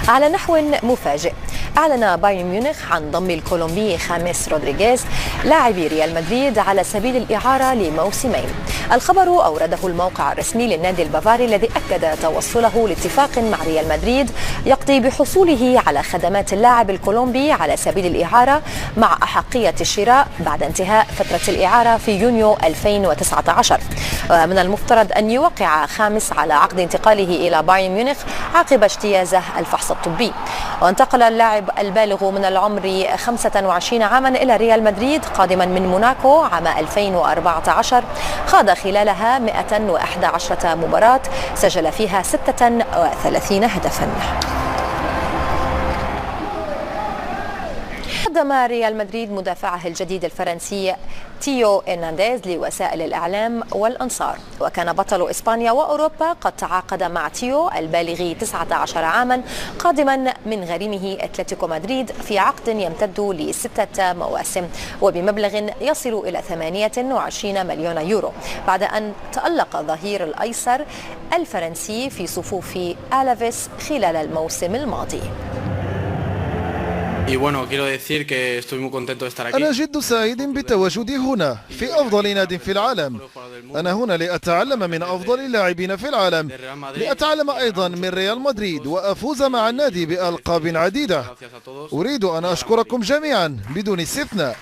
على نحو مفاجئ. أعلن بايرن ميونخ عن ضم الكولومبي خامس رودريغيز لاعب ريال مدريد على سبيل الإعارة لموسمين. الخبر أورده الموقع الرسمي للنادي البافاري الذي أكد توصله لاتفاق مع ريال مدريد يقضي بحصوله على خدمات اللاعب الكولومبي على سبيل الإعارة مع أحقية الشراء بعد انتهاء فترة الإعارة في يونيو 2019. ومن المفترض أن يوقع خامس على عقد انتقاله إلى بايرن ميونخ عقب اجتيازه الفحص الطبي. وانتقل اللاعب البالغ من العمر 25 عاما إلى ريال مدريد قادما من موناكو عام 2014. خاض خلالها 111 مباراة سجل فيها 36 هدفا. قدم ريال مدريد مدافعه الجديد الفرنسي تيو إرنانديز لوسائل الإعلام والأنصار. وكان بطل إسبانيا وأوروبا قد تعاقد مع تيو البالغ 19 عاما قادما من غريمه أتلتيكو مدريد في عقد يمتد ل6 مواسم وبمبلغ يصل إلى 28 مليون يورو بعد أن تألق الظهير الأيسر الفرنسي في صفوف ألافيس خلال الموسم الماضي. أنا جد سعيد بتواجدي هنا في أفضل ناد في العالم. أنا هنا لأتعلم من أفضل اللاعبين في العالم، لأتعلم أيضا من ريال مدريد وأفوز مع النادي بألقاب عديدة. أريد أن أشكركم جميعا بدون استثناء.